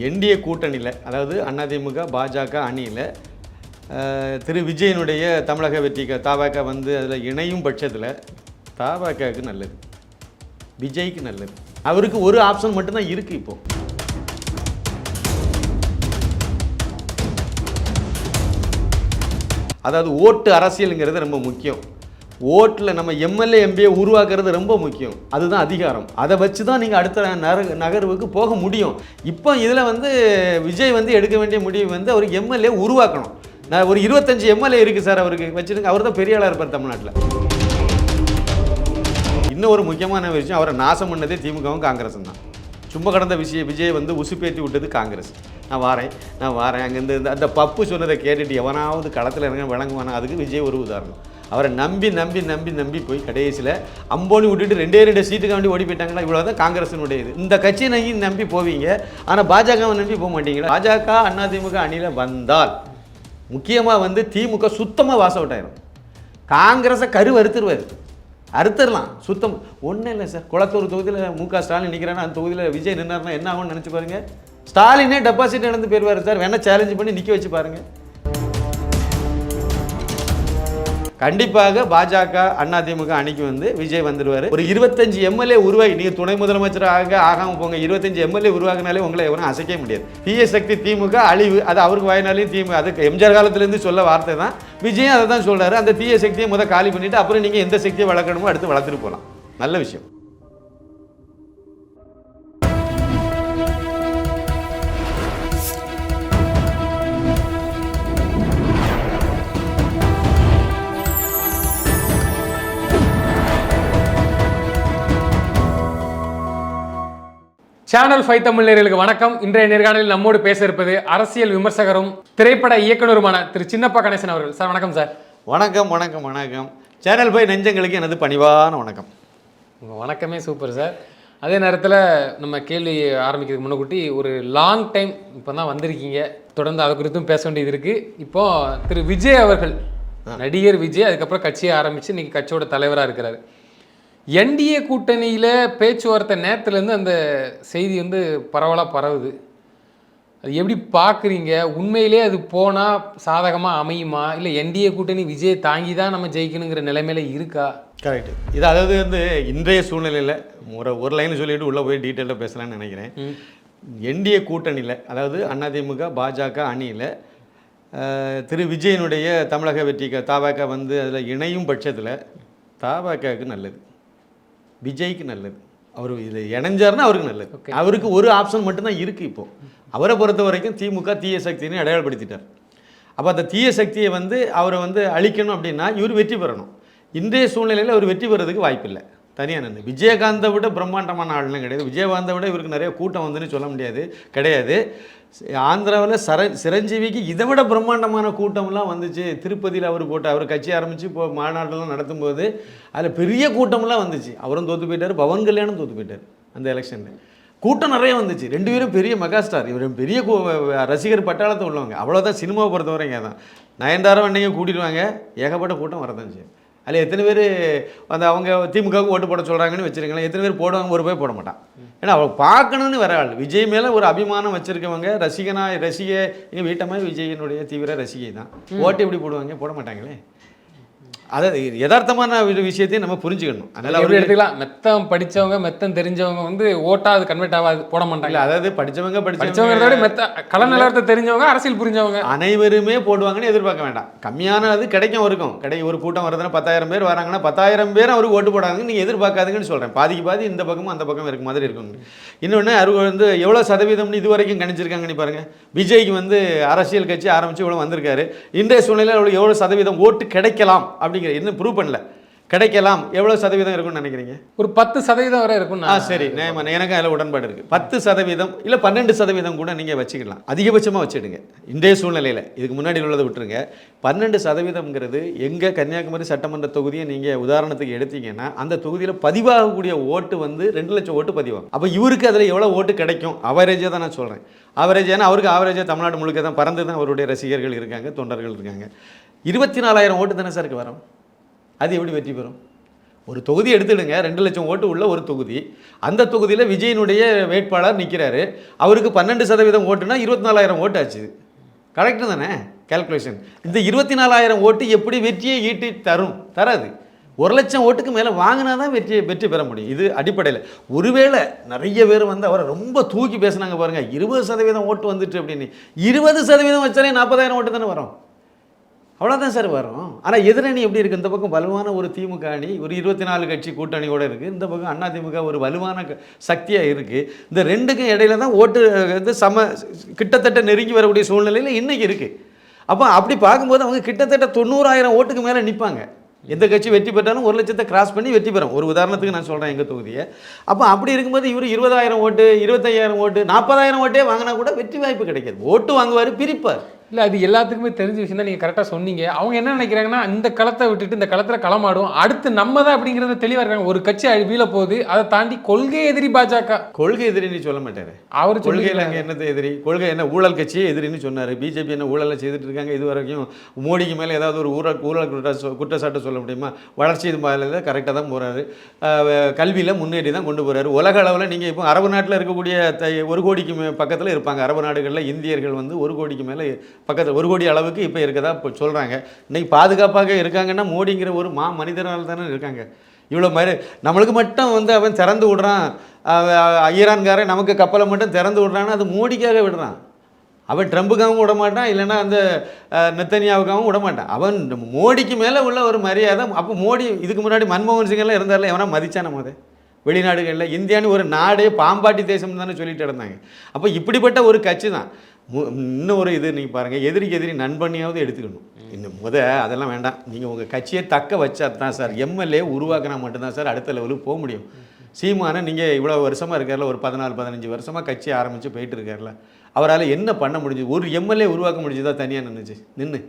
NDA கூட்டணியில், அதாவது அதிமுக பாஜக அணியில் திரு விஜயனுடைய தமிழக வெற்றிக்கு தபாக வந்து அதில் இணையும் பட்சத்தில் தபாகவுக்கு நல்லது, விஜய்க்கு நல்லது. அவருக்கு ஒரு ஆப்ஷன் மட்டும்தான் இருக்குது இப்போது. அதாவது ஓட்டு அரசியலுங்கிறது ரொம்ப முக்கியம். ஓட்டில் நம்ம எம்எல்ஏ எம்பியை உருவாக்குறது ரொம்ப முக்கியம். அதுதான் அதிகாரம். அதை வச்சு தான் நீங்கள் அடுத்த நகர்வுக்கு போக முடியும். இப்போ இதில் வந்து விஜய் வந்து எடுக்க வேண்டிய முடிவு வந்து அவருக்கு எம்எல்ஏ உருவாக்கணும். நான் ஒரு 25 எம்எல்ஏ இருக்குது சார் அவருக்கு, வச்சுருங்க. அவர் தான் பெரிய ஆளாக இருப்பார் தமிழ்நாட்டில். இன்னும் ஒரு முக்கியமான விஷயம், அவரை நாசம் பண்ணதே திமுகவும் காங்கிரஸும் தான். சும்மா கடந்த விஜய் வந்து உசுப்பேற்றி விட்டது காங்கிரஸ். நான் வாரேன் அங்கேருந்து அந்த பப்பு சொன்னதை கேட்டுட்டு எவனாவது களத்தில் இறங்க விளங்குவானா, அதுக்கு விஜய் ஒரு உதாரணம். அவரை நம்பி போய் கடைசியில் அம்போனி விட்டுட்டு 2 சீட்டுக்கு வேண்டி ஓடி போயிட்டாங்களா. இவ்வளோ தான் காங்கிரஸினுடைய இது. இந்த கட்சியை நீங்கள் நம்பி போவீங்க, ஆனால் பாஜகவை நம்பி போக மாட்டீங்களா. பாஜக அதிமுக அணியில் வந்தால் முக்கியமாக வந்து திமுக சுத்தமாக வாஸ் அவுட் ஆயிரும். காங்கிரஸை அறுத்துடலாம் சுத்தம். ஒன்றும் இல்லை சார், குளத்தூர் தொகுதியில் முக ஸ்டாலின் நிற்கிறான்னா அந்த தொகுதியில் விஜய் நின்னார்னா என்ன ஆகும்னு நினச்சி பாருங்க. ஸ்டாலினே டெபாசிட் இழந்து போயிடுவார் சார். வேணால் சேலஞ்சு பண்ணி நிற்க வச்சு பாருங்கள். கண்டிப்பாக பாஜக அதிமுக அணிக்கு வந்து விஜய் வந்துடுவார். ஒரு 25 எம்எல்ஏ உருவாகி, நீங்கள் துணை முதலமைச்சராக ஆகாமல் போங்க, 25 எம்எல்ஏ உருவாகினாலே உங்களை எவரும் அசைக்க முடியாது. தீய சக்தி திமுக அழிவு, அது அவருக்கு வாயினாலையும் திமுக, அதுக்கு எம்ஜிஆர் காலத்திலேருந்து சொல்ல வார்த்தை தான். விஜயும் அதை தான் சொல்கிறாரு. அந்த தீய சக்தியை காலி பண்ணிவிட்டு அப்புறம் நீங்கள் எந்த சக்தியை வளர்க்கணுமோ அடுத்து வளர்த்துட்டு போகலாம். நல்ல விஷயம். சேனல் 5 தமிழ் நேயர்களுக்கு வணக்கம். இன்றைய நேர்காணலில் நம்மோடு பேச இருப்பது அரசியல் விமர்சகரும் திரைப்பட இயக்குனருமான திரு சின்னப்பா கணேசன் அவர்கள். சார் வணக்கம் சார். வணக்கம். சேனல் 5 நெஞ்சங்களுக்கு எனது பணிவான வணக்கம். உங்கள் வணக்கமே சூப்பர் சார். அதே நேரத்தில் நம்ம கேள்வி ஆரம்பிக்கிறதுக்கு முன்னக்கூட்டி ஒரு லாங் டைம் இப்போ தான் வந்திருக்கீங்க, தொடர்ந்து அதை குறித்தும் பேச வேண்டியது இருக்குது. இப்போது திரு விஜய் அவர்கள், நடிகர் விஜய், அதுக்கப்புறம் கட்சியை ஆரம்பித்து இன்றைக்கி கட்சியோட தலைவராக இருக்கிறாரு. என்டிஏ கூட்டணியில் பேச்சுவார்த்தை நேரத்துலேருந்து அந்த செய்தி வந்து பரவலாக பரவுது. அது எப்படி பார்க்குறீங்க? உண்மையிலே அது போனால் சாதகமாக அமையுமா, இல்லை என்டிஏ கூட்டணி விஜய் தாங்கி தான் நம்ம ஜெயிக்கணுங்கிற நிலைமையில இருக்கா? கரெக்டு. இது அதாவது வந்து இன்றைய சூழ்நிலையில் ஒரு லைன் சொல்லிவிட்டு உள்ளே போய் டீட்டெயிலாக பேசலாம்னு நினைக்கிறேன். என்டிஏ கூட்டணியில், அதாவது அதிமுக பாஜக அணியில் திரு விஜயனுடைய தமிழக வெற்றிக்கு தபாக வந்து அதில் இணையும் பட்சத்தில் தபாகவுக்கு நல்லது, விஜய்க்கு நல்லது. அவர் இதில் இணைஞ்சார்னா அவருக்கு நல்லது. அவருக்கு ஒரு ஆப்ஷன் மட்டும்தான் இருக்குது இப்போது. அவரை பொறுத்த வரைக்கும் திமுக தீய சக்தின்னு அடையாளப்படுத்திட்டார். அப்போ அந்த தீய சக்தியை வந்து அவரை வந்து அழிக்கணும் அப்படின்னா இவர் வெற்றி பெறணும். இன்றைய சூழ்நிலையில் அவர் வெற்றி பெறதுக்கு வாய்ப்பில்லை. தனியாக நின்று விஜயகாந்தை விட பிரம்மாண்டமான ஆளுநர் கிடையாது. விஜயகாந்தை விட இவருக்கு நிறைய கூட்டம் வந்துன்னு சொல்ல முடியாது, கிடையாது. ஆந்திராவில் சிரஞ்சீவிக்கு இதை விட பிரம்மாண்டமான கூட்டம்லாம் வந்துச்சு. திருப்பதியில் அவர் கட்சி ஆரம்பித்து இப்போ மாநாட்டெல்லாம் நடத்தும்போது அதில் பெரிய கூட்டம்லாம் வந்துச்சு. அவரும் தோற்று போயிட்டார், பவன் கல்யாணம் தோற்று போயிட்டார். அந்த எலெக்ஷனில் கூட்டம் நிறைய வந்துச்சு. 2 பேரும் பெரிய மெகாஸ்டார், இவர் பெரிய ரசிகர் பட்டாளத்தை உள்ளவங்க. அவ்வளோதான். சினிமாவை பொறுத்தவரைங்க தான். நயன்தாரா அன்றைக்கி கூட்டிடுவாங்க, ஏகப்பட்ட கூட்டம் வரதான் செய்யும். அதில் எத்தனை பேர் அந்த அவங்க திமுகவுக்கு ஓட்டு போட சொல்கிறாங்கன்னு வச்சுருங்களேன், எத்தனை பேர் போடுவாங்க? ஒரு போய் போட மாட்டான். ஏன்னா அவள் பார்க்கணுன்னு வர ஆள். விஜய் மேலே ஒரு அபிமானம் வச்சுருக்கவங்க, ரசிகை எங்கள் வீட்டமாக விஜயனுடைய தீவிர ரசிகை தான். ஓட்டு எப்படி போடுவாங்க? போட மாட்டாங்களே. அதாவது யதார்த்தமான ஒரு விஷயத்தையும் நம்ம புரிஞ்சுக்கணும். அதனால் அவர் எடுத்துக்கலாம். மெத்தம் படித்தவங்க, மெத்தம் தெரிஞ்சவங்க வந்து ஓட்டாக அது கன்வெர்ட் ஆகாது, போட மாட்டாங்க. அதாவது படித்தவங்க மெத்த கல நிலவரத்தை தெரிஞ்சவங்க, அரசியல் புரிஞ்சவங்க அனைவருமே போடுவாங்கன்னு எதிர்பார்க்க வேண்டாம். கம்மியான அது கிடைக்கும் ஒரு கூட்டம் வருதுன்னா 10,000 பேர் வராங்கன்னா 10,000 பேர் அவருக்கு ஓட்டு போடாங்கன்னு நீங்கள் எதிர்பார்க்காதுங்கன்னு சொல்கிறேன். பாதி இந்த பக்கமும் அந்த பக்கம் இருக்க மாதிரி இருக்குங்க. இன்னொன்று அவர் வந்து எவ்வளோ சதவீதம்னு இது வரைக்கும் கணிச்சிருக்காங்கன்னு பாருங்கள். விஜய்க்கு வந்து அரசியல் கட்சி ஆரம்பித்து இவ்வளோ வந்திருக்காரு. இன்றைய சூழ்நிலையில் எவ்வளோ சதவீதம் ஓட்டு கிடைக்கலாம் அப்படிங்கிற இன்னும் ப்ரூவ் பண்ணல. கிடைக்கலாம். எவ்வளோ சதவீதம் இருக்குன்னு நினைக்கிறீங்க? ஒரு 10% வரை இருக்கும். சரி, எனக்கு அதில் உடன்பாடு இருக்குது. 10% இல்லை 12% கூட நீங்கள் வச்சுக்கலாம். அதிகபட்சமாக வச்சுடுங்க இன்றைய சூழ்நிலையில். இதுக்கு முன்னாடி உள்ளதை விட்டுருங்க. 12%ங்கிறது எங்கள் கன்னியாகுமரி சட்டமன்ற தொகுதியை நீங்கள் உதாரணத்துக்கு எடுத்தீங்கன்னா அந்த தொகுதியில் பதிவாகக்கூடிய ஓட்டு வந்து 2 லட்சம் ஓட்டு பதிவாகும். அப்போ இவருக்கு அதில் எவ்வளோ ஓட்டு கிடைக்கும்? அவரேஜாக தான் நான் சொல்கிறேன். அவரேஜ். ஏன்னா அவருக்கு ஆவரேஜாக தமிழ்நாடு முழுக்க தான் பறந்து தான் அவருடைய ரசிகர்கள் இருக்காங்க, தொண்டர்கள் இருக்காங்க. 24,000 ஓட்டு தானே சாருக்கு வரும். அது எப்படி வெற்றி பெறும்? ஒரு தொகுதி எடுத்துடுங்க, 2 லட்சம் ஓட்டு உள்ள ஒரு தொகுதி. அந்த தொகுதியில் விஜயினுடைய வேட்பாளர் நிற்கிறாரு. அவருக்கு 12% ஓட்டுனா 24,000 ஓட்டு ஆச்சு. கரெக்டு தானே கால்குலேஷன்? இந்த 24,000 ஓட்டு எப்படி வெற்றியை ஈட்டி தராது. 1 லட்சம் ஓட்டுக்கு மேலே வாங்கினா தான் வெற்றி பெற முடியும். இது அடிப்படையில். ஒருவேளை நிறைய பேர் வந்து அவரை ரொம்ப தூக்கி பேசுனாங்க பாருங்கள், 20% ஓட்டு வந்துட்டு அப்படின்னு. 20% வச்சாலே 40,000 ஓட்டு தானே வரும். அவ்வளோதான் சார் வரும். ஆனால் எதிரணி எப்படி இருக்குது? இந்த பக்கம் வலுவான ஒரு திமுக அணி, ஒரு 24 கட்சி கூட்டணியோடு இருக்குது. இந்த பக்கம் அதிமுக ஒரு வலுவான சக்தியாக இருக்குது. இந்த ரெண்டுக்கும் இடையில தான் ஓட்டு வந்து கிட்டத்தட்ட நெருங்கி வரக்கூடிய சூழ்நிலையில் இன்றைக்கி இருக்குது. அப்போ அப்படி பார்க்கும்போது அவங்க கிட்டத்தட்ட 90,000 ஓட்டுக்கு மேலே நிற்பாங்க. எந்த கட்சி வெற்றி பெற்றாலும் 1 லட்சத்தை கிராஸ் பண்ணி வெற்றி பெறும். ஒரு உதாரணத்துக்கு நான் சொல்கிறேன் எங்கள் தொகுதியை. அப்போ அப்படி இருக்கும்போது இவர் 20,000 ஓட்டு, 25,000 ஓட்டு, 40,000 ஓட்டே வாங்கினா கூட வெற்றி வாய்ப்பு கிடைக்காது. ஓட்டு வாங்குவார், பிரிப்பார். இல்லை, அது எல்லாத்துக்குமே தெரிஞ்ச விஷயம் தான். நீங்கள் கரெக்டாக சொன்னீங்க. அவங்க என்ன நினைக்கிறாங்கன்னா, இந்த களத்தை விட்டுட்டு இந்த களத்தில் களமாடும், அடுத்து நம்ம தான் அப்படிங்கிறத தெளிவாக இருக்காங்க. ஒரு கட்சி வீழ போகுது, அதை தாண்டி கொள்கை எதிரி பாஜக. கொள்கை எதிரின்னு சொல்ல மாட்டார் அவர். கொள்கையில் அங்கே என்னது எதிரி? கொள்கை என்ன? ஊழல் கட்சியே எதிரின்னு சொன்னார். பிஜேபி என்ன ஊழலை செய்துட்டு இருக்காங்க? இது வரைக்கும் மோடிக்கு மேலே ஏதாவது ஒரு ஊழல் குற்றச்சாட்டு சொல்ல முடியுமா? வளர்ச்சி இது மாதிரி கரெக்டாக தான் போகிறாரு. கல்வியில் முன்னேறி தான் கொண்டு போகிறாரு. உலக அளவில் நீங்கள் இப்போ அரபு நாட்டில் இருக்கக்கூடிய 1 கோடிக்கு பக்கத்தில் இருப்பாங்க. அரபு நாடுகளில் இந்தியர்கள் வந்து 1 கோடிக்கு மேலே பக்கத்தில் 1 கோடி அளவுக்கு இப்போ இருக்கதா இப்போ சொல்கிறாங்க. இன்றைக்கி பாதுகாப்பாக இருக்காங்கன்னா மோடிங்கிற ஒரு மனிதனால் தானே இருக்காங்க. இவ்வளோ மாதிரி நம்மளுக்கு மட்டும் வந்து அவன் திறந்து விடுறான், ஈரான்காரன் நமக்கு கப்பலை மட்டும் திறந்து விடுறான்னா அது மோடிக்காக விடுறான். அவன் ட்ரம்புக்காகவும் விட மாட்டான், இல்லைன்னா அந்த நெத்தனியாவுக்காகவும் விட மாட்டான். அவன் மோடிக்கு மேலே உள்ள ஒரு மரியாதை. அப்போ மோடி இதுக்கு முன்னாடி மன்மோகன் சிங்கெல்லாம் இருந்தார்ல, எவனா மதிச்சா நம்ம வெளிநாடுகளில் இந்தியான்னு ஒரு நாடே பாம்பாட்டி தேசம் தானே சொல்லிட்டு இருந்தாங்க. அப்போ இப்படிப்பட்ட ஒரு கட்சி தான். இன்னும் ஒரு இது நீங்கள் பாருங்கள், எதிரிக்கு எதிரி நண்பனியாவது எடுத்துக்கணும். இன்னும் அதெல்லாம் வேண்டாம். நீங்கள் உங்கள் கட்சியை தக்க வச்சா தான் சார், எம்எல்ஏ உருவாக்கினா மட்டும்தான் சார் அடுத்த லெவலுக்கு போக முடியும். சீமானை நீங்கள் இவ்வளோ வருஷமாக இருக்கார்ல, ஒரு 14-15 வருஷமாக கட்சி ஆரம்பித்து போயிட்டு இருக்கார்ல, அவரால் என்ன பண்ண முடிஞ்சு? ஒரு எம்எல்ஏ உருவாக்க முடிஞ்சுதா? தனியாக நின்று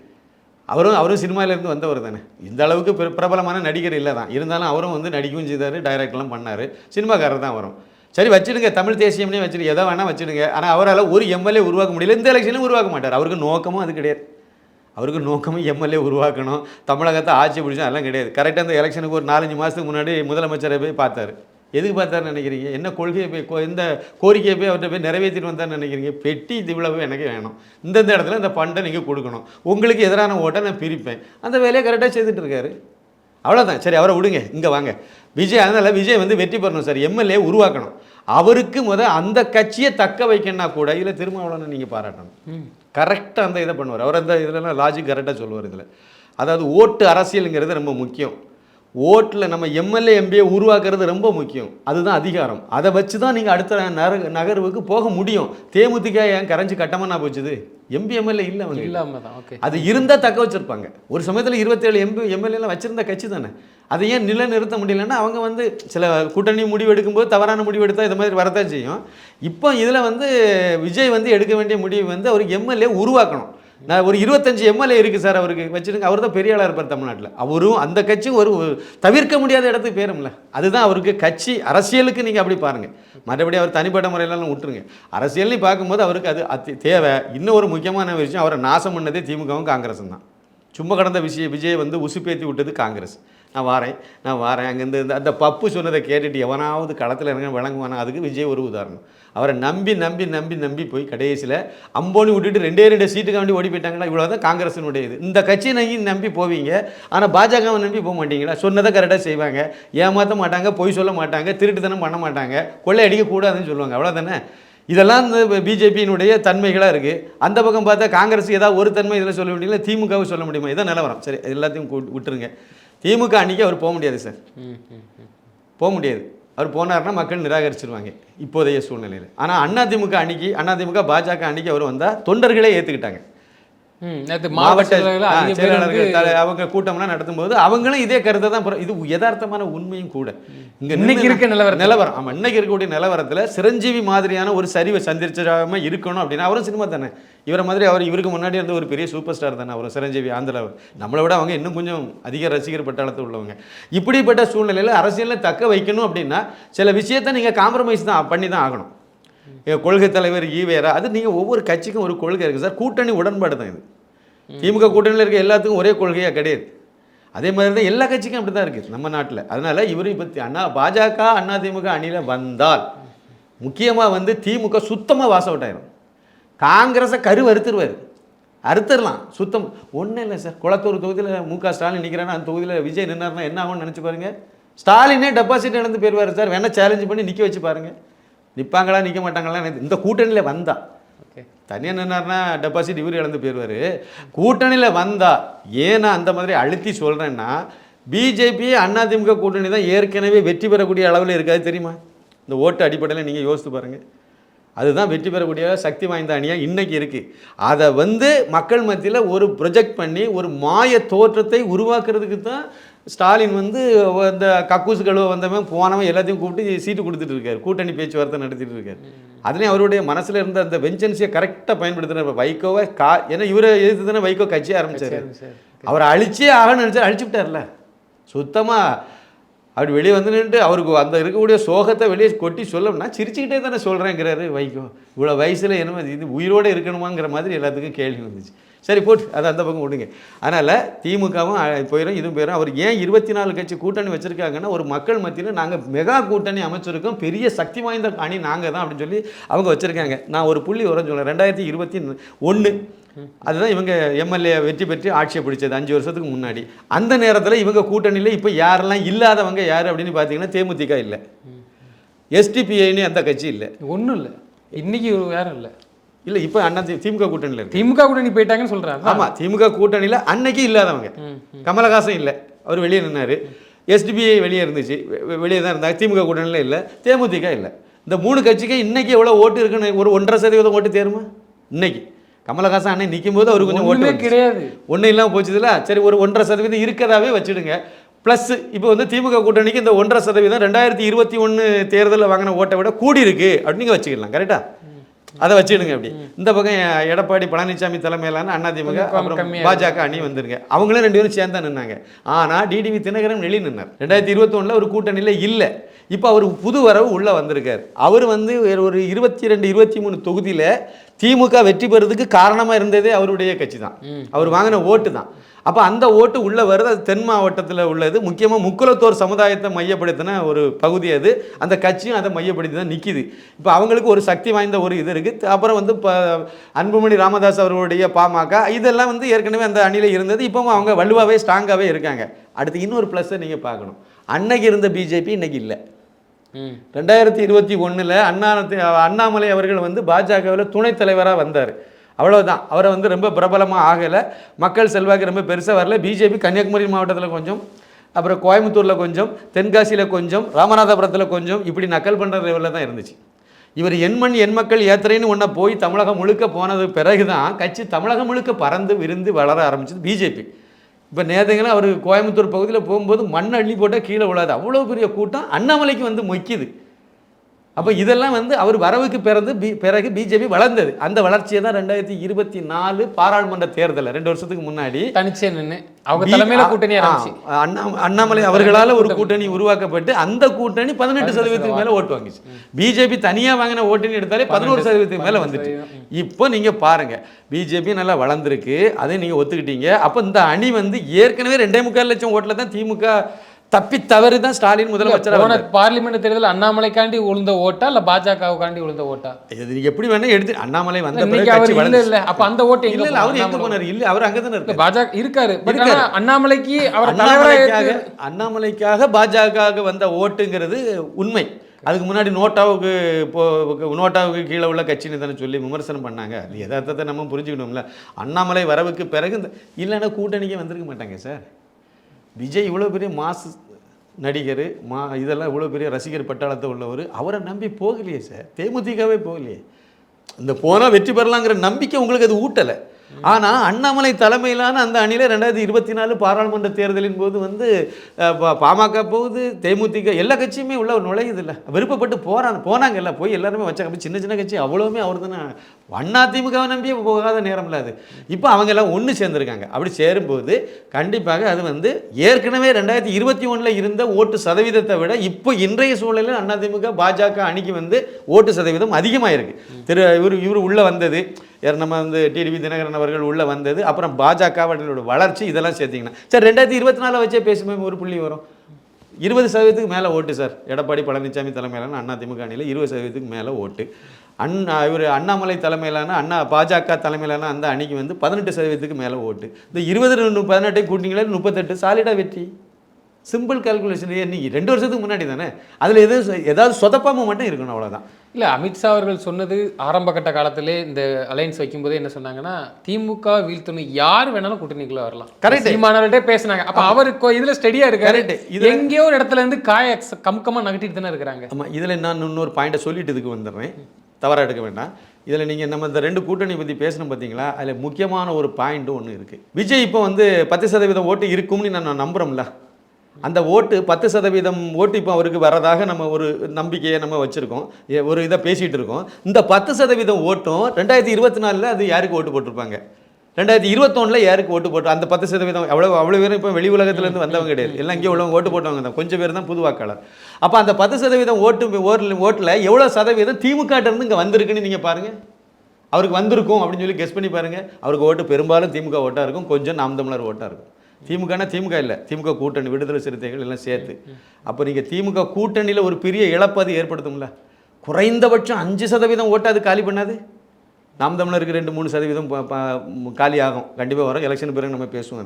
அவரும் சினிமாவிலேருந்து வந்தவர் தானே. இந்த அளவுக்கு பிரபலமான நடிகர் இல்லை தான், இருந்தாலும் அவரும் வந்து நடிக்கவும் செய்தார், டைரக்ட்லாம் பண்ணார். சினிமாக்காரர் தான் வரும். சரி வச்சுடுங்க, தமிழ் தேசியம்னே வச்சுடுங்க, எதை வேணால் வச்சுடுங்க. ஆனால் அவரால் ஒரு எம்எல்ஏ உருவாக்க முடியல. இந்த எலெக்ஷன்லையும் உருவாக்க மாட்டார். அவருக்கு நோக்கமும் அது கிடையாது. அவருக்கு நோக்கமும் எம்எல்ஏ உருவாக்கணும், தமிழகத்தை ஆட்சி பிடிச்சோம், அதெல்லாம் கிடையாது. கரெக்டாக அந்த எலெக்ஷனுக்கு ஒரு 4-5 மாதத்துக்கு முன்னாடி முதலமைச்சரை போய் பார்த்தார். எதுக்கு பார்த்தாருன்னு நினைக்கிறீங்க? என்ன கொள்கையை போய் இந்த கோரிக்கையை போய் அவர்கிட்ட போய் நிறைவேற்றிட்டு வந்தார்னு நினைக்கிறீங்க? பெட்டி இவ்வளவு எனக்கு வேணும், இந்தந்த இடத்துல இந்த ஃபண்டை நீங்கள் கொடுக்கணும், உங்களுக்கு எதிரான ஓட்டை நான் பிரிப்பேன். அந்த வேலையை கரெக்டாக செய்துட்டு இருக்காரு. அவ்வளோதான். சரி, அவரை விடுங்க, இங்கே வாங்க. விஜய், அதனால் விஜய் வந்து வெற்றி பெறணும் சார், எம்எல்ஏ உருவாக்கணும். அவருக்கு அந்த கட்சியை தக்க வைக்கணும்னா கூட இதில் திருமாவளவனை நீங்கள் பாராட்டணும். கரெக்டாக அந்த இதை பண்ணுவார் அவர். அந்த இதெல்லாம் லாஜிக் கரெக்டாக சொல்லுவார். இதில் அதாவது ஓட்டு அரசியலுங்கிறது ரொம்ப முக்கியம். ஓட்டில் நம்ம எம்எல்ஏ எம்பியை உருவாக்குறது ரொம்ப முக்கியம். அதுதான் அதிகாரம். அதை வச்சு தான் நீங்கள் அடுத்த நகர்வுக்கு போக முடியும். தேமுதிக ஏன் கரைஞ்சி கட்டமாக போச்சுது? எம்பி எம்எல்ஏ இல்லை, அவங்க இல்லாமல் தான். ஓகே, அது இருந்தால் தக்க வச்சுருப்பாங்க. ஒரு சமயத்தில் 27 எம்எல்ஏலாம் வச்சுருந்த கட்சி தானே. அதை ஏன் நிலைநிறுத்த முடியலன்னா அவங்க வந்து சில கூட்டணி முடிவு எடுக்கும்போது தவறான முடிவு எடுத்தால் இது மாதிரி வரத்தான் செய்யும். இப்போ இதில் வந்து விஜய் வந்து எடுக்க வேண்டிய முடிவு வந்து அவருக்கு எம்எல்ஏ உருவாக்கணும். நான் ஒரு 25 எம்எல்ஏ இருக்குது சார் அவருக்கு, வச்சுருங்க. அவர் தான் பெரிய ஆளாக இருப்பார் தமிழ்நாட்டில். அவரும் அந்த கட்சி ஒரு தவிர்க்க முடியாத இடத்துக்கு பேரும்ல. அதுதான் அவருக்கு கட்சி அரசியலுக்கு. நீங்கள் அப்படி பாருங்கள். மற்றபடி அவர் தனிப்பட்ட முறையிலாம் விட்டுருங்க. அரசியல்னு பார்க்கும்போது அவருக்கு அது தேவை. இன்னும் ஒரு முக்கியமான விஷயம், அவரை நாசம் பண்ணதே திமுகவும் காங்கிரஸும் தான். சும்மா கடந்த விஜய் வந்து உசுப்பேற்றி விட்டது காங்கிரஸ். நான் வாரேன் அங்கேருந்து அந்த பப்பு சொன்னதை கேட்டுட்டு எவனாவது களத்தில் இறங்க விளங்குவானா? அதுக்கு விஜய் ஒரு உதாரணம். அவரை நம்பி போய் கடைசியில் அம்போனி விட்டுட்டு 2 சீட்டுக்காண்டி ஓடி போயிட்டாங்களா? இவ்வளோ தான் காங்கிரஸினுடைய இது. இந்த கட்சியை நீங்கள் நம்பி போவீங்க, ஆனால் பாஜகவை நம்பி போக மாட்டீங்களா? சொன்னதை கரெக்டாக செய்வாங்க, ஏமாற்ற மாட்டாங்க, பொய் சொல்ல மாட்டாங்க, திருட்டுத்தனம் பண்ண மாட்டாங்க, கொள்ளை அடிக்கக்கூடாதுன்னு சொல்லுவாங்க. அவ்வளோதானே. இதெல்லாம் இந்த பிஜேபியினுடைய தன்மைகளாக இருக்குது. அந்த பக்கம் பார்த்தா காங்கிரஸ் ஏதாவது ஒரு தன்மை இதில் சொல்ல முடியல, திமுகவை சொல்ல முடியுமா? இதான் நிலவரம். சரி, எல்லாத்தையும் விட்டுருங்க. திமுக அன்றைக்கி அவர் போக முடியாது சார், போக முடியாது. அவர் போனார்னா மக்கள் நிராகரிச்சிருவாங்க இப்போதைய சூழ்நிலையில். ஆனால் அதிமுக பாஜக அன்றைக்கி அவர் வந்தால் தொண்டர்களே ஏற்றுக்கிட்டாங்க. மாவட்ட செயலாளர்கள் அவங்க கூட்டம்லாம் நடத்தும்போது அவங்களும் இதே கருத்தை தான். இது யதார்த்தமான உண்மையும் கூட. இன்னைக்கு இருக்க நிலவரம். ஆமாம், இன்னைக்கு இருக்கக்கூடிய நிலவரத்தில் சிரஞ்சீவி மாதிரியான ஒரு சரிவை சந்திச்சாம இருக்கணும் அப்படின்னா அவரும் சினிமா தானே. இவரை மாதிரி இவருக்கு முன்னாடி இருந்த ஒரு பெரிய சூப்பர் ஸ்டார் தானே அவர், சிரஞ்சீவி. ஆந்திராவில் நம்மளை விட அவங்க இன்னும் கொஞ்சம் அதிக ரசிகர் பட்டாளத்தில் உள்ளவங்க. இப்படிப்பட்ட சூழ்நிலையில் அரசியலில் தக்க வைக்கணும் அப்படின்னா சில விஷயத்தை நீங்கள் காம்ப்ரமைஸ் தான் பண்ணி தான் ஆகணும். கொள்கை தலைவர் ஈவேரா, அது நீங்கள் ஒவ்வொரு கட்சிக்கும் ஒரு கொள்கை இருக்குது சார். கூட்டணி உடன்பாடு தான் இது. திமுக கூட்டணியில் இருக்க எல்லாத்துக்கும் ஒரே கொள்கையாக கிடையாது. அதே மாதிரி தான் எல்லா கட்சிக்கும் அப்படி தான் இருக்குது நம்ம நாட்டில். அதனால் இவரை பற்றி பாஜக அதிமுக அணியில் வந்தால் முக்கியமாக வந்து திமுக சுத்தமாக வாஸ் அவுட் ஆயிரும். காங்கிரஸை அறுத்துருவார், அறுத்துடலாம் சுத்தம். ஒன்றும் இல்லை சார், குளத்தூர் தொகுதியில் மு.க. ஸ்டாலின் நிற்கிறான்னா அந்த தொகுதியில் விஜய் நின்னார்னா என்ன ஆகும்னு நினச்சி பாருங்க. ஸ்டாலினே டெபாசிட் இழந்து போயிடுவார் சார். வேணால் சேலஞ்சு பண்ணி நிற்க வச்சு பாருங்கள், நிற்பாங்களா நிற்க மாட்டாங்களா. இந்த கூட்டணியில் வந்தா தனியாக நின்னார்னா டெபாசிட் இவர் இழந்து போயிடுவார். கூட்டணியில் வந்தா ஏன்னா அந்த மாதிரி அழுத்தி சொல்கிறேன்னா பிஜேபி அதிமுக கூட்டணி தான் ஏற்கனவே வெற்றி பெறக்கூடிய அளவில் இருக்காது தெரியுமா. இந்த ஓட்டு அடிப்படையில் நீங்கள் யோசித்து பாருங்கள். அதுதான் வெற்றி பெறக்கூடிய சக்தி வாய்ந்த அணியாக இன்றைக்கி இருக்குது. அதை வந்து மக்கள் மத்தியில் ஒரு ப்ரொஜெக்ட் பண்ணி ஒரு மாய தோற்றத்தை உருவாக்குறதுக்கு தான் ஸ்டாலின் வந்து இந்த கக்கூசு கழுவ வந்தவன் போனவன் எல்லாத்தையும் கூப்பிட்டு சீட்டு கொடுத்துட்டு இருக்காரு, கூட்டணி பேச்சுவார்த்தை நடத்திட்டு இருக்காரு. அதுலேயும் அவருடைய மனசில் இருந்த அந்த வெஞ்சன்ஸியை கரெக்டாக பயன்படுத்தின வைகோவை ஏன்னா இவரை எதிர்த்து தானே வைகோ கட்சியை ஆரம்பித்தார். அவரை அழிச்சே ஆகணும்னு நினச்சா அழிச்சு விட்டார்ல சுத்தமாக. அப்படி வெளியே வந்து நின்று அவருக்கு அந்த இருக்கக்கூடிய சோகத்தை வெளியே கொட்டி சொல்லணும்னா சிரிச்சுக்கிட்டே தானே சொல்கிறேங்கிறாரு வைகோ. இவ்வளோ வயசில் என்ன இது உயிரோடு இருக்கணுமாங்கிற மாதிரி எல்லாத்துக்கும் கேள்வி வந்துச்சு. சரி போட்டு அதை அந்த பக்கம் விடுங்க. அதனால் திமுகவும் போயிடும், இதுவும் போயிடும். அவர் ஏன் 24 கட்சி கூட்டணி வச்சுருக்காங்கன்னா ஒரு மக்கள் மத்தியில் நாங்கள் மெகா கூட்டணி அமைச்சிருக்கோம், பெரிய சக்தி வாய்ந்த அணி நாங்கள் தான் அப்படின்னு சொல்லி அவங்க வச்சுருக்காங்க. நான் ஒரு புள்ளி வர சொல்கிறேன். 2021 அதுதான் இவங்க எம்எல்ஏ வெற்றி பெற்று ஆட்சியை பிடிச்சது 5 வருஷத்துக்கு முன்னாடி. அந்த நேரத்தில் இவங்க கூட்டணியில் இப்போ யாரெல்லாம் இல்லாதவங்க யார் அப்படின்னு பார்த்தீங்கன்னா தேமுதிக இல்லை, எஸ்டிபிஐன்னு அந்த கட்சி இல்லை, ஒன்றும் இல்லை, இன்றைக்கி யாரும் இல்லை. இல்லை இப்போ திமுக கூட்டணியில் இருக்கு. திமுக கூட்டணி போயிட்டாங்கன்னு சொல்கிறாங்க. ஆமாம், திமுக கூட்டணியில் அன்னைக்கு இல்லாதவங்க. கமலஹாசன் இல்லை, அவர் வெளியே நின்னார். எஸ்டிபிஐ வெளியே இருந்துச்சு, வெளியே தான் இருந்தாங்க. திமுக கூட்டணியில் இல்லை, தேமுதிக இல்லை. இந்த 3 கட்சிக்கு இன்றைக்கி எவ்வளோ ஓட்டு இருக்குன்னு ஒரு 1.5% ஓட்டு தேருமா இன்னைக்கு. கமலஹாசன் அண்ணன் நிற்கும் போது அவருக்கு கொஞ்சம் ஓட்டு கிடையாது, ஒன்றும் இல்லாமல் போச்சுதுல. சரி ஒரு 1.5% இருக்கதாவே வச்சுடுங்க. ப்ளஸ் இப்போ வந்து திமுக கூட்டணிக்கு இந்த 1.5% 2021 தேர்தலில் வாங்கின ஓட்டை விட கூடி இருக்கு அப்படின்னு நீங்கள் வச்சுக்கலாம். கரெக்டாக அதை வச்சுடுங்க. அப்படி இந்த பக்கம் எடப்பாடி பழனிசாமி தலைமையிலான அதிமுக அப்புறம் பாஜக அணி வந்துருங்க. அவங்களும் 2 பேரும் சேர்ந்தா நின்னாங்க. ஆனால் டிடிவி தினகரன் வெளியே நின்னார். 2021 ஒரு கூட்டணியில் இல்லை. இப்போ அவர் புது வரவு உள்ளே வந்திருக்கார். அவர் வந்து ஒரு 22 23 தொகுதியில் திமுக வெற்றி பெறதுக்கு காரணமாக இருந்ததே அவருடைய கட்சி தான், அவர் வாங்கின ஓட்டு தான். அப்போ அந்த ஓட்டு உள்ளே வருது. அது தென் மாவட்டத்தில் உள்ளது, முக்கியமாக முக்குலத்தோர் சமுதாயத்தை மையப்படுத்தின ஒரு பகுதி அது. அந்த கட்சியும் அதை மையப்படுத்தி தான் நிற்கிது. இப்போ அவங்களுக்கு ஒரு சக்தி வாய்ந்த ஒரு இது இருக்குது. அப்புறம் வந்து இப்போ அன்புமணி ராமதாஸ் அவர்களுடைய பாமக இதெல்லாம் வந்து ஏற்கனவே அந்த அணியில் இருந்தது. இப்போவும் அவங்க வலுவாகவே ஸ்ட்ராங்காகவே இருக்காங்க. அடுத்து இன்னொரு ப்ளஸ்ஸை நீங்கள் பார்க்கணும். அன்னைக்கு இருந்த பிஜேபி இன்னைக்கு இல்லை. 2021 அண்ணாமலை அவர்கள் வந்து பாஜகவில் துணைத் தலைவராக வந்தார், அவ்வளோதான். அவரை வந்து ரொம்ப பிரபலமாக ஆகலை, மக்கள் செல்வாக்கு ரொம்ப பெருசாக வரல. பிஜேபி கன்னியாகுமரி மாவட்டத்தில் கொஞ்சம், அப்புறம் கோயம்புத்தூரில் கொஞ்சம், தென்காசியில் கொஞ்சம், ராமநாதபுரத்தில் கொஞ்சம், இப்படி நக்கல் பண்ணுற லெவலில் தான் இருந்துச்சு. இவர் எண்மண் எண் மக்கள் யாத்திரைன்னு ஒன்றை போய் தமிழகம் முழுக்க போனது பிறகு தான் கட்சி தமிழகம் முழுக்க பறந்து விரிந்து வளர ஆரம்பிச்சது பிஜேபி. இப்போ நேற்றுங்களும் அவர் கோயம்புத்தூர் பகுதியில் போகும்போது மண் அள்ளி போட்டால் கீழே விழாது, அவ்வளோ பெரிய கூட்டம் அண்ணாமலைக்கு வந்து மொய்க்குது. அப்போ இதெல்லாம் வந்து அவர் வரவுக்கு பிறகு பிஜேபி வளர்ந்தது. அந்த வளர்ச்சியை தான் 2024 பாராளுமன்ற தேர்தலில் 2 வருஷத்துக்கு முன்னாடி தனிச்சே நின்று அவங்க தலைமையில கூட்டணி ஆரம்பிச்சு அண்ணாமலை அவர்களால் ஒரு கூட்டணி உருவாக்கப்பட்டு அந்த கூட்டணி 18% மேலே ஓட்டு வாங்கிச்சு. பிஜேபி தனியாக வாங்கின ஓட்டுன்னு எடுத்தாலே 11% மேலே வந்துட்டு. இப்போ நீங்கள் பாருங்கள், பிஜேபி நல்லா வளர்ந்துருக்கு, அதை நீங்கள் ஒத்துக்கிட்டீங்க. அப்போ இந்த அணி வந்து ஏற்கனவே 2.25 லட்சம் ஓட்டில் தான் திமுக தப்பி தவறு தான் ஸ்டாலின் முதலமைச்சர். பார்லிமெண்ட் தேர்தல் அண்ணாமலைக்காண்டி உளுந்த ஓட்டா இல்ல பாஜகவுக்காண்டி உளுந்த ஓட்டா? இது எப்படி வேணா எடுத்து அண்ணாமலை வந்த இல்ல அப்ப அந்த ஓட்டு இல்ல அவர் எங்க போனாரு? இல்ல அவர் அங்கதானே இருக்காரு, பாஜக இருக்காரு. அண்ணாமலைக்கு அவர் அண்ணாமலைக்காக பாஜக வந்த ஓட்டுங்கிறது உண்மை. அதுக்கு முன்னாடி நோட்டாவுக்கு கீழே உள்ள கட்சின்னு தானே சொல்லி விமர்சனம் பண்ணாங்க. அது யதார்த்தத்தை நம்ம புரிஞ்சுக்கணும்ல. அண்ணாமலை வரவுக்கு பிறகு இல்லைன்னா கூட்டணிக்கே வந்திருக்க மாட்டாங்க சார். விஜய் இவ்வளோ பெரிய மாசு நடிகர், இதெல்லாம் இவ்வளோ பெரிய ரசிகர் பட்டாளத்தை உள்ளவர், அவரை நம்பி போகலையே சார். தேமுதிகவே போகலையே. இந்த போனால் வெற்றி பெறலாங்கிற நம்பிக்கை உங்களுக்கு அது ஊட்டலை. ஆனால் அண்ணாமலை தலைமையிலான அந்த அணியில் 2024 பாராளுமன்ற தேர்தலின் போது வந்து பாமக போகுது, தேமுதிக எல்லா கட்சியுமே உள்ள நுழையுது இல்லை, விருப்பப்பட்டு போனாங்கல்ல. போய் எல்லாருமே வச்சாங்க. சின்ன சின்ன கட்சி அவ்வளோவுமே அவர் தானே. அதிமுகவை நம்பியே போகாத நேரம் இல்லை அது. இப்போ அவங்க எல்லாம் ஒன்று சேர்ந்துருக்காங்க. அப்படி சேரும்போது கண்டிப்பாக அது வந்து ஏற்கனவே 2021 இருந்த ஓட்டு சதவீதத்தை விட இப்போ இன்றைய சூழலில் அதிமுக பாஜக அணிக்கு வந்து ஓட்டு சதவீதம் அதிகமாக இருக்குது. இவர் உள்ளே வந்தது. நம்ம வந்து டிடிவி தினகரன் அவர்கள் உள்ளே வந்தது, அப்புறம் பாஜகவோட வளர்ச்சி, இதெல்லாம் சேர்த்திங்கன்னா சார் 2024 வச்சே பேசும்போது ஒரு புள்ளி வரும். 20% மேலே ஓட்டு சார். எடப்பாடி பழனிசாமி தலைமையிலான அதிமுக அணியில் 20% மேலே ஓட்டு. இவர் அண்ணாமலை தலைமையிலான பாஜக தலைமையிலான அந்த அணிக்கு வந்து 18% மேலே ஓட்டு. இந்த 20 18 கூட்டிங்களே 38 சாலிடாக வெற்றி. Simple calculation. இன்னைக்கு 2 வருஷத்துக்கு முன்னாடி தானே. அதில் ஏதாவது சொதப்பாமல் மட்டும் இருக்கணும், அவ்வளோதான். இல்லை, அமித்ஷா அவர்கள் சொன்னது ஆரம்ப கட்ட காலத்திலே இந்த அலையன்ஸ் வைக்கும்போதே என்ன சொன்னாங்கன்னா, திமுக வீழ்த்தணும், யார் வேணாலும் கூட்டணிக்குள்ள வரலாம். கரெக்ட். சீமானவர்கிட்ட பேசினாங்க. அப்போ அவருக்கு இதில் ஸ்டெடியாக இருக்கு. கரெக்ட். இது எங்கேயோ ஒரு இடத்துல இருந்து கம்கமாக நகட்டிட்டு தானே இருக்கிறாங்க. ஆமாம், இதில் நான் இன்னொரு பாயிண்ட்டை சொல்லிட்டு இதுக்கு வந்துடுறேன், தவறாக எடுக்க வேண்டாம். இதில் நீங்கள் நம்ம இந்த 2 கூட்டணி பற்றி பேசணும் பார்த்தீங்களா, அதில் முக்கியமான ஒரு பாயிண்ட்டு ஒன்று இருக்குது. விஜய் இப்போ வந்து 10% ஓட்டு இருக்கும்னு நான் நம்புகிறோம்ல. அந்த ஓட்டு 10% ஓட்டு இப்போ அவருக்கு வரதாக நம்ம ஒரு நம்பிக்கையை நம்ம வச்சுருக்கோம், ஒரு இதை பேசிகிட்டு இருக்கோம். இந்த 10% ஓட்டும் 2024 அது யாருக்கு ஓட்டு போட்டிருப்பாங்க, 2021 யாருக்கு ஓட்டு போட்டு அந்த 10% அவ்வளோ பேரும் இப்போ வெளி உலகத்துலேருந்து வந்தவங்க கிடையாது, எல்லாம் இங்கே உள்ளவங்க ஓட்டு போட்டவங்க தான், கொஞ்சம் பேர் தான் புது வாக்காளர். அப்போ அந்த 10% ஓட்டில் எவ்வளோ சதவீதம் திமுகட்டேருந்து இங்கே வந்திருக்குன்னு நீங்கள் பாருங்கள். அவருக்கு வந்திருக்கும் அப்படின்னு சொல்லி கெஸ் பண்ணி பாருங்கள். அவருக்கு ஓட்டு பெரும்பாலும் திமுக ஓட்டாக இருக்கும், கொஞ்சம் நாம் தமிழர் ஓட்டாக இருக்கும். திமுகனா திமுக இல்லை, திமுக கூட்டணி, விடுதலை சிறுத்தைகள் எல்லாம் சேர்த்து. அப்போ நீங்கள் திமுக கூட்டணியில் ஒரு பெரிய இழப்பு அது ஏற்படுத்தும்ல. குறைந்தபட்சம் 5% ஓட்டு அது காலி பண்ணாது. நாம் தமிழருக்கு 2-3% காலி ஆகும், கண்டிப்பாக வரும். எலெக்ஷன் பிறகு நம்ம பேசுவோம்.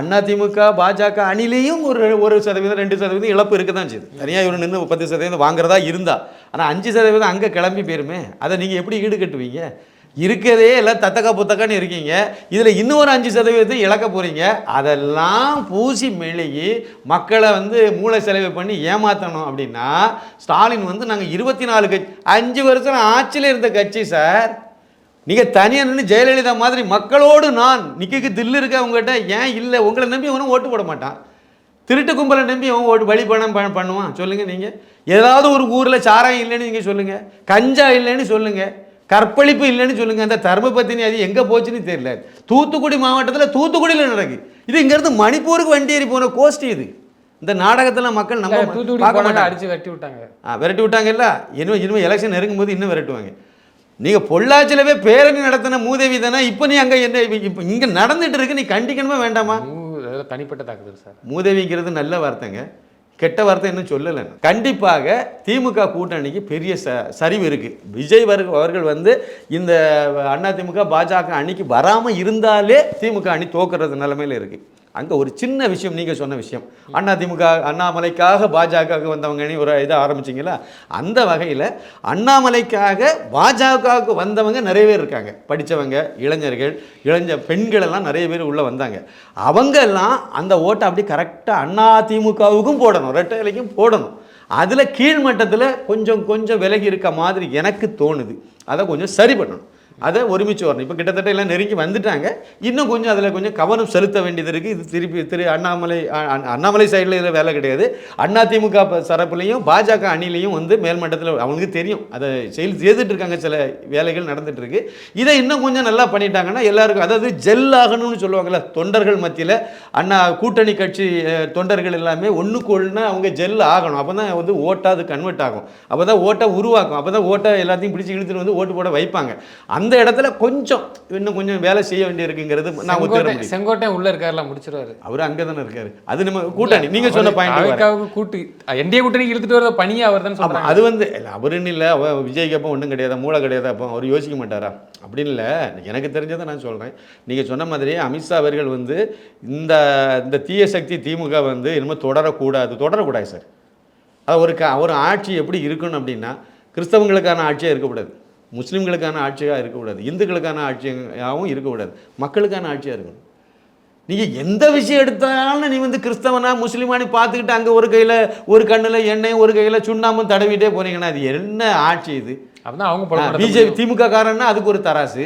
அதை அதிமுக பாஜக அணிலேயும் ஒரு 1% 2% இழப்பு இருக்க தான் செய்யுது. தனியாக இவர் நின்று 10% வாங்குறதா இருந்தால், ஆனால் 5% அங்கே கிளம்பி போயிருமே, அதை நீங்கள் எப்படி ஈடு கட்டுவீங்க? இருக்கிறதே எல்லாம் தத்தக்கா புத்தக்கான்னு இருக்கீங்க, இதில் இன்னும் ஒரு 5% இழக்க போகிறீங்க. அதெல்லாம் பூசி மெழுகி மக்களை வந்து மூளை செலவு பண்ணி ஏமாற்றணும் அப்படின்னா, ஸ்டாலின் வந்து நாங்கள் 24 கட்சி 5 வருஷம் ஆட்சியில் இருந்த கட்சி சார். நீங்கள் தனியாக நின்று ஜெயலலிதா மாதிரி மக்களோடு நான் நிற்க தில்லு இருக்க அவங்ககிட்ட ஏன் இல்லை? உங்களை நம்பி அவனும் ஓட்டு போட மாட்டான். திருட்டு கும்பலை நம்பி அவன் ஓட்டு வழி பணம் பண்ணுவான். சொல்லுங்கள் நீங்கள். ஏதாவது ஒரு ஊரில் சாராயம் இல்லைன்னு நீங்கள் சொல்லுங்கள், கஞ்சா இல்லைன்னு சொல்லுங்கள், கற்பழிப்பு இல்லைன்னு சொல்லுங்கள். அந்த தர்மபத்தினி அது எங்கே போச்சுன்னு தெரியல. தூத்துக்குடி மாவட்டத்தில் தூத்துக்குடியில் நடக்கு. இது இங்கேருந்து மணிப்பூருக்கு வண்டி ஏறி போன கோஷ்டி இது. இந்த நாடகத்தில் மக்கள் நம்ம அடித்து விரட்டி விட்டாங்க. விரட்டி விட்டாங்கல்ல. இனிமேல் எலெக்ஷன் நெருங்கும் போது இன்னும் விரட்டுவாங்க. நீங்கள் பொள்ளாச்சிலவே பேரணி நடத்தின மூதேவி தானே இப்போ நீ அங்கே என்ன இப்போ இங்கே நடந்துட்டு இருக்கு, நீ கண்டிக்கணுமா வேண்டாமா? தனிப்பட்ட தாக்குதல் சார். மூதேவிங்கிறது நல்ல வார்த்தைங்க, கெட்ட வார்த்தை இன்னும் சொல்லலை. கண்டிப்பாக திமுக கூட்டணிக்கு பெரிய சரிவு இருக்குது. விஜய் அவர்கள் வந்து இந்த அதிமுக பாஜக அணிக்கு வராமல் இருந்தாலே திமுக அணி தோக்குறது நிலைமையில் இருக்குது. அங்கே ஒரு சின்ன விஷயம், நீங்கள் சொன்ன விஷயம், அதிமுக அண்ணாமலைக்காக பாஜகவுக்கு வந்தவங்கன்னு ஒரு இதை ஆரம்பிச்சிங்களா, அந்த வகையில் அண்ணாமலைக்காக பாஜகவுக்கு வந்தவங்க நிறைய பேர் இருக்காங்க. படித்தவங்க, இளைஞர்கள், பெண்கள் எல்லாம் நிறைய பேர் உள்ளே வந்தாங்க. அவங்கெல்லாம் அந்த ஓட்டை அப்படி கரெக்டாக அதிமுகவுக்கும் போடணும், ரெட்டை இலைக்கும் போடணும். அதில் கீழ்மட்டத்தில் கொஞ்சம் விலகி இருக்க மாதிரி எனக்கு தோணுது. அதை கொஞ்சம் சரி பண்ணணும், அதை ஒருமிச்சு வரணும். இப்போ கிட்டத்தட்ட எல்லாம் நெருங்கி வந்துட்டாங்க. இன்னும் கொஞ்சம் அதில் கொஞ்சம் கவனம் செலுத்த வேண்டியது இருக்குது. இது திருப்பி அண்ணாமலை சைடில் இதில் வேலை கிடையாது. அதிமுக தரப்புலையும் பாஜக அணிலையும் வந்து மேல்மட்டத்தில் அவங்களுக்கு தெரியும், அதை செய்துட்டு இருக்காங்க, சில வேலைகள் நடந்துட்டு இருக்கு. இதை இன்னும் கொஞ்சம் நல்லா பண்ணிட்டாங்கன்னா எல்லாருக்கும், அதாவது ஜெல் ஆகணும்னு சொல்லுவாங்கள்ல, தொண்டர்கள் மத்தியில் கூட்டணி கட்சி தொண்டர்கள் எல்லாமே ஒன்றுக்கு ஒன்றுனா அவங்க ஜெல் ஆகணும். அப்போ தான் வந்து ஓட்டாக அது கன்வெர்ட் ஆகும், அப்போ தான் ஓட்டை உருவாக்கும், அப்போ தான் ஓட்டை எல்லாத்தையும் பிடிச்சி இழுத்துட்டு வந்து ஓட்டு போட வைப்பாங்க. அந்த இடத்துல இன்னும் கொஞ்சம் வேலை செய்ய வேண்டியிருக்குங்கிறது நான் ஒத்துக்கிறேன். செங்கோட்டை உள்ள இருக்காருலாம் முடிச்சிருவாரு, அவர் அங்கே தானே இருக்காரு. அது நம்ம கூட்டணி, நீங்க சொன்ன பாயிண்ட், கூட்டு என்டிஏ கூட்டணி இழுத்துட்டு வரத பணியா அவர் தான் சொல்றாங்க. அது வந்து அவருன்னு இல்லை, விஜய்க்கு அப்போ ஒன்றும் கிடையாது, மூளை கிடையாது, அப்போ அவர் யோசிக்க மாட்டாரா அப்படின்னு இல்லை. எனக்கு தெரிஞ்சதை நான் சொல்கிறேன். நீங்கள் சொன்ன மாதிரி அமித்ஷா அவர்கள் வந்து இந்த தீய சக்தி திமுக வந்து இனிமேல் தொடரக்கூடாது சார். அது ஒரு ஆட்சி எப்படி இருக்கணும் அப்படின்னா, கிறிஸ்தவங்களுக்கான ஆட்சியாக இருக்கக்கூடாது, முஸ்லீம்களுக்கான ஆட்சியாக இருக்கக்கூடாது, இந்துக்களுக்கான ஆட்சியாகவும் இருக்கக்கூடாது, மக்களுக்கான ஆட்சியாக இருக்கணும். நீங்கள் எந்த விஷயம் எடுத்தாலும் நீ வந்து கிறிஸ்தவனா முஸ்லீமானி பார்த்துக்கிட்டு அங்கே ஒரு கையில் ஒரு கண்ணில் எண்ணெய் ஒரு கையில் சுண்ணாமும் தடவிட்டே போனீங்கன்னா அது என்ன ஆட்சி இது? அப்படின்னா அவங்க பிஜேபி திமுக காரன்னா அதுக்கு ஒரு தராசு,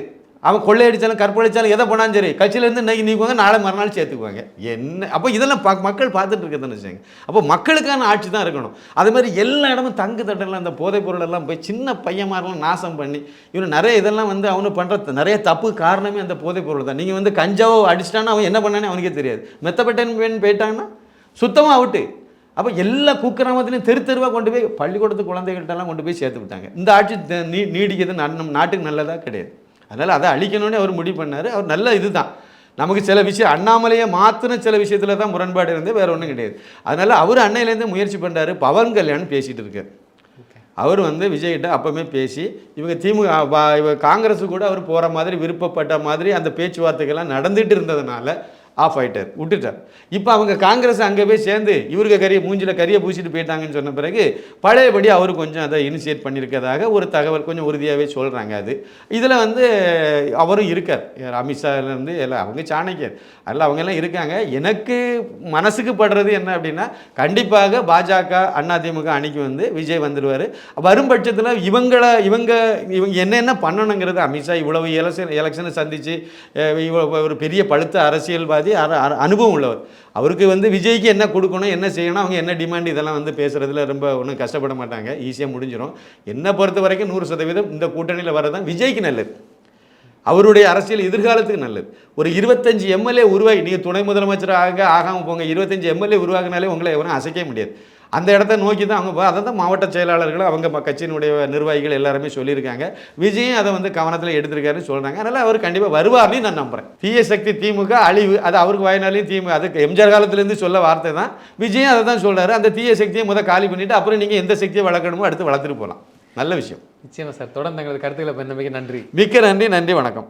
அவன் கொள்ளையடிச்சாலும் கற்பழிச்சாலும் எதை போனாலும் சரி கட்சியிலேருந்து இன்னைக்கு நீக்குவாங்க, நாளை மறுநாள் சேர்த்துக்குவாங்க. என்ன அப்போ இதெல்லாம் மக்கள் பார்த்துட்டு இருக்க தானே செய்யுங்க. அப்போ மக்களுக்கான ஆட்சி தான் இருக்கணும். அது மாதிரி எல்லா இடமும் தங்கு தட்டெல்லாம் அந்த போதைப் பொருளெல்லாம் போய் சின்ன பையன்மாரெலாம் நாசம் பண்ணி இவன் நிறைய இதெல்லாம் வந்து அவனு பண்ணுற நிறைய தப்பு காரணமே அந்த போதைப் பொருள் தான். நீங்கள் வந்து கஞ்சாவோ அடிச்சிட்டான்னா அவன் என்ன பண்ணானே அவனுக்கே தெரியாது, மெத்தப்பட்டேன்னு போயிட்டாங்கன்னா சுத்தமாக அவுட்டு. அப்போ எல்லா குக்கிராமத்துலையும் தெருவாக கொண்டு போய் பள்ளிக்கூடத்து குழந்தைகள்கிட்டலாம் கொண்டு போய் சேர்த்து விட்டாங்க. இந்த ஆட்சி நீடிக்கிறது நாட்டுக்கு நல்லதாக கிடையாது. அதனால் அதை அழிக்கணும்னு அவர் முடிவு பண்ணார். அவர் நல்ல இதுதான். நமக்கு சில விஷயம் அண்ணாமலையை மாற்றின சில விஷயத்தில் தான் முரண்பாடு இருந்து வேறு ஒன்றும் கிடையாது. அதனால் அவர் அன்னையிலேருந்து முயற்சி பண்ணுறாரு. பவன் கல்யாணம் பேசிகிட்டு இருக்கார். அவர் விஜய்கிட்ட அப்போவுமே பேசி இவங்க இவங்க காங்கிரஸு கூட அவர் போகிற மாதிரி விருப்பப்பட்ட மாதிரி அந்த பேச்சுவார்த்தைகள்லாம் நடந்துகிட்டு இருந்ததுனால ஆஃப் ஆகிட்டார், விட்டுட்டார். இப்போ அவங்க காங்கிரஸ் அங்கே போய் சேர்ந்து இவருக்கு மூஞ்சில் கரியை பூசிட்டு போயிட்டாங்கன்னு சொன்ன பிறகு பழையபடி அவர் கொஞ்சம் அதை இனிஷியேட் பண்ணியிருக்கிறதாக ஒரு தகவல் கொஞ்சம் உறுதியாகவே சொல்கிறாங்க. அது இதில் அவரும் இருக்கார். அமித்ஷாலேருந்து எல்லாம் அவங்க சாணக்கியர் அதில் அவங்கெல்லாம் இருக்காங்க. எனக்கு மனசுக்கு படுறது என்ன அப்படின்னா, கண்டிப்பாக பாஜக அதிமுக அணிக்கு விஜய் வந்துடுவார். வரும் பட்சத்தில் இவங்க என்னென்ன பண்ணணுங்கிறது அமித்ஷா இவ்வளவு எலெக்ஷனை சந்தித்து ஒரு பெரிய பழுத்த அரசியல்வாதி அனுபவம் உள்ளவர். அவருக்கு விஜய்க்கு என்ன கொடுக்கணும், என்ன செய்யணும், அவங்க என்ன டிமாண்ட், இதெல்லாம் பேசுகிறதுல ரொம்ப ஒன்றும் கஷ்டப்பட மாட்டாங்க. ஈஸியாக முடிஞ்சிடும். என்னை பொறுத்த வரைக்கும் 100% இந்த கூட்டணியில் வரதான் விஜய்க்கு நல்லது. அவருடைய அரசியல் எதிர்காலத்துக்கு நல்லது. ஒரு 25 எம்எல்ஏ உருவாகி, நீங்கள் துணை முதலமைச்சர் ஆகாமல் போங்க, 25 எம்எல்ஏ உருவாகினாலே உங்களை எவரும் அசைக்க முடியாது. அந்த இடத்த நோக்கி தான் அவங்க அதை தான் மாவட்ட செயலாளர்கள் அவங்க கட்சியினுடைய நிர்வாகிகள் எல்லாருமே சொல்லியிருக்காங்க. விஜயும் அதை கவனத்தில் எடுத்திருக்காருன்னு சொல்கிறாங்க. அதனால் அவர் கண்டிப்பாக வருவார்னு நான் நம்புகிறேன். தீய சக்தி திமுக அழிவு, அது அவருக்கு வாய்னாலையும் திமுக, அதுக்கு எம்ஜிஆர் காலத்துலேருந்து சொல்ல வார்த்தை தான். விஜயும் அதை தான் சொல்கிறாரு. அந்த தீய சக்தியை காலி பண்ணிவிட்டு அப்புறம் நீங்கள் எந்த சக்தியை வளர்க்கணுமோ அடுத்து வளர்த்துட்டு போகலாம். நல்ல விஷயம். நிச்சயமா சார். தொடர்ந்து எங்களது கருத்துக்களை நம்பிக்கை. நன்றி. மிக்க நன்றி. நன்றி, வணக்கம்.